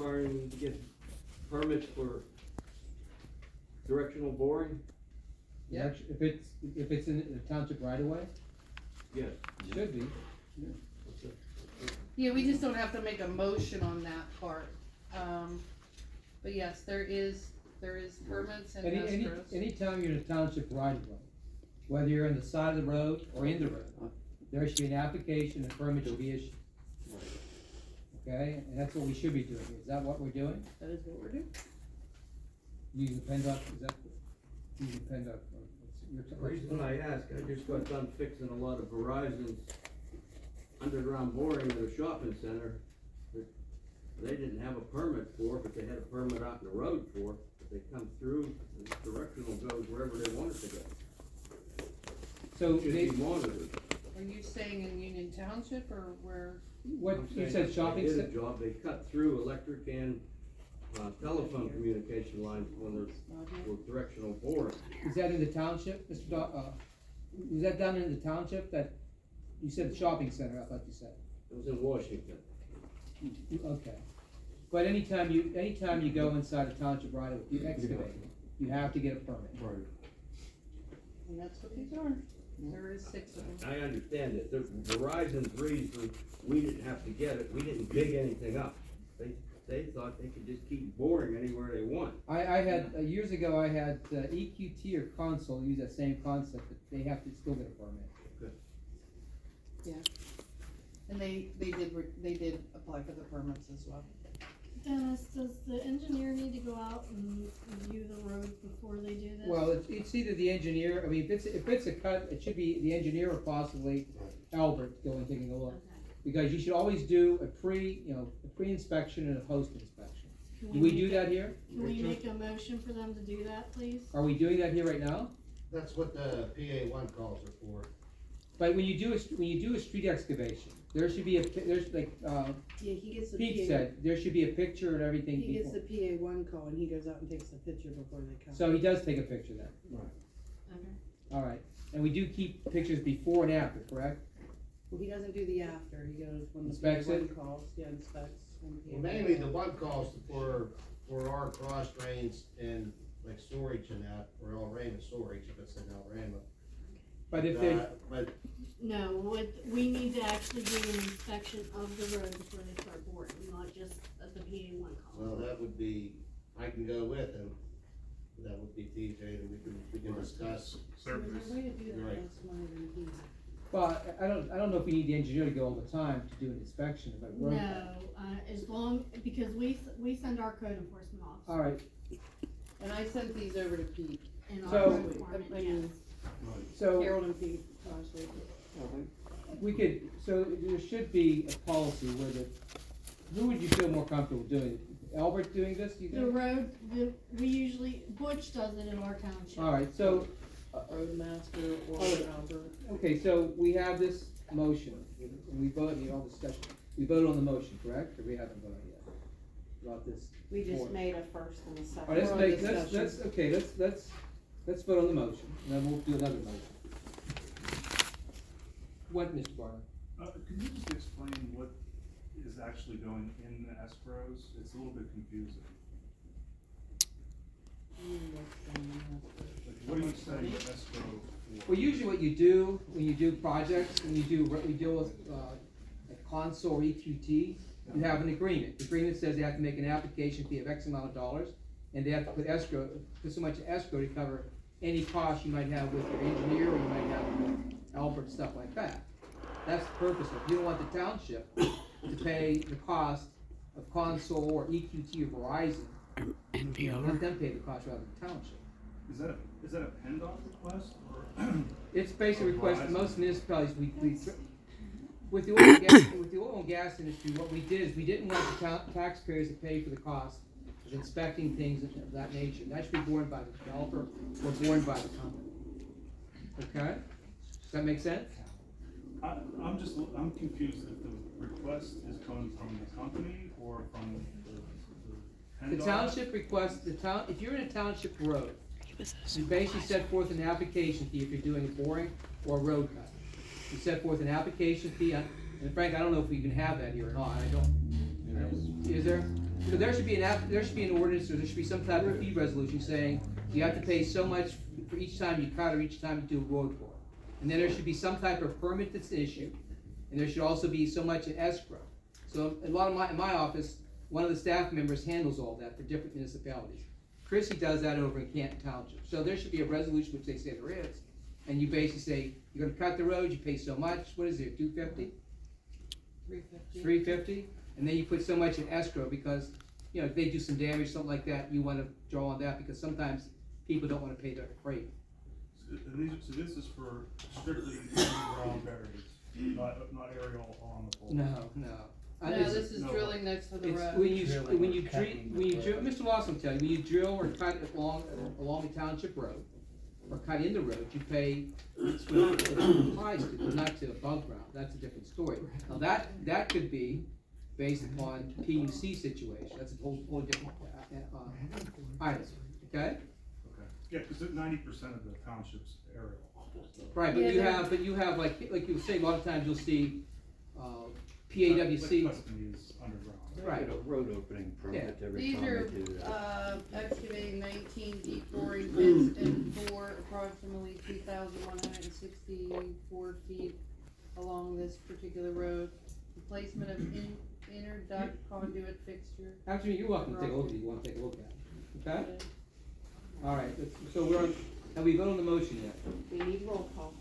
requiring to get permits for directional boring? Yeah. If it's in the township right away, Yes. it should be. Yeah, we just don't have to make a motion on that part. But yes, there is permits and escrows. Anytime you're in a township right of way, whether you're on the side of the road or in the road, there should be an application and permit should be issued. Okay, and that's what we should be doing. Is that what we're doing? That is what we're doing. Using PennDOT, is that, using PennDOT? The reason I ask, I just got done fixing a lot of Verizon's underground boring at a shopping center that they didn't have a permit for, but they had a permit out in the road for, but they come through, and the directional goes wherever they want it to go. So Should they, be monitored. Are you saying in Union Township or where? what, you said shopping They did center? a job, they cut through electric and, telephone communication lines when they're, with directional boring. Is that in the township, Mr. Is that done in the township that, you said shopping center, I thought you said? It was in Washington. Okay. But anytime you go inside a township right away, you excavate, you have to get a permit. Right. And that's what these are. There is 6 of them. I understand it, the Verizon's reason, we didn't have to get it, we didn't dig anything up. They thought they could just keep boring anywhere they want. I had, years ago, I had EQT or Console use that same concept, but they have to still get a permit. Yeah. And they did apply for the permits as well. Dennis, does the engineer need to go out and review the road before they do this? Well, it's either the engineer, I mean, if it's a cut, it should be the engineer or possibly Albert going taking a look. Okay. Because you should always do a pre-inspection and a post-inspection. Can Do we make do that here? Can we make a motion for them to do that, please? Are we doing that here right now? That's what the PA1 calls are for. But when you do a street excavation, there should be there's like, Yeah, he gets the Pete PA, said, there should be a picture and everything he gets before. the PA1 call and he goes out and takes the picture before they come. So he does take a picture then, Okay. alright. And we do keep pictures before and after, correct? Well, he doesn't do the after, he goes when the Inspects PA1 it? calls, yeah, inspects. when the Well, PA1 mainly the calls. one calls for our cross drains and like storage and that, for Alrama storage, if it's in Alrama. But if they, But No, we need to actually do an inspection of the road before they start boring, not just at the PA1 call. well, that would be, I can go with him. That would be TJ, and we can discuss. So there's a way to do that, Right. that's one of them he. well, I don't know if we need the engineer to go all the time to do an inspection of a road. No, as long, because we send our code enforcement officer. Alright, And I sent these over to Pete. And So- our code department, I mean, so Harold and Pete, honestly. we could, so there should be a policy where who would you feel more comfortable doing it? Albert doing this, you The think? road, we usually, Butch does it in our township. Alright, so, Roadmaster or Albert. okay, so we have this motion, and we voted, all discussion, we voted on the motion, correct, or we haven't voted yet? About this? We just board? made a first and a second. Alright, let's More make, discussion. let's vote on the motion, and then we'll do another motion. What, Mr. Barna? Could you just explain what is actually going in the escrows? It's a little bit confusing. Like, what are you saying escrow for? Well, usually what you do, when you do projects, we deal with, a console or EQT, you have an agreement. The agreement says they have to make an application fee of X amount of dollars, and they have to put so much escrow to cover any costs you might have with your engineer, or you might have with Albert, stuff like that. That's the purpose of it. You don't want the township to pay the cost of console or EQT or Verizon. Let them pay the cost rather than the township. Is that a PennDOT request or? It's basically a request that Verizon. most municipalities, with the oil and gas industry, what we did is we didn't want the taxpayers to pay for the cost of inspecting things of that nature. That should be borne by the developer or borne by the company. Okay? Does that make sense? I'm confused if the request is coming from the company or from the The PennDOT? township requests, if you're in a township road, you basically set forth an application fee if you're doing a boring or a road cut. You set forth an application fee, and Frank, I don't know if we can have that here or not, I don't. Is there? So there should be there should be an ordinance, or there should be some type of fee resolution saying, you have to pay so much for each time you cut or each time you do a road pour. And then there should be some type of permit that's issued, and there should also be so much in escrow. So a lot of in my office, one of the staff members handles all that for different municipalities. Chrissy does that over in Canton Township. So there should be a resolution, which they say there is, and you basically say, you're gonna cut the road, you pay so much, what is it, $250? $350, and then you put so much in escrow, because, you know, if they do some damage, something like that, you wanna draw on that, because sometimes people don't wanna pay their freight. So this is for strictly underground areas, not aerial along the pole? No. No, this is no. drilling next to the It's road. when you drill, Mr. Lawson will tell you, when you drill or cut along the township road, or cut in the road, you pay, it's what it applies to, but not to above ground, that's a different story. Now, that could be based upon PUC situation, that's a whole different, item, okay? Okay, yeah, cause 90% of the township's aerial. Right, but you have, like you say, a lot of times you'll see, PAWC, Like Tuscany is underground. right, Get a road opening permit every These time are, they do that. excavating 19, deep boring pits and for approximately 3,164 feet along this particular road. Replacement of inner duct conduit fixture. actually, you're welcome to take a look at it, if you wanna take a look at it, okay? Alright, so we're on, have we voted on the motion yet? We need roll call.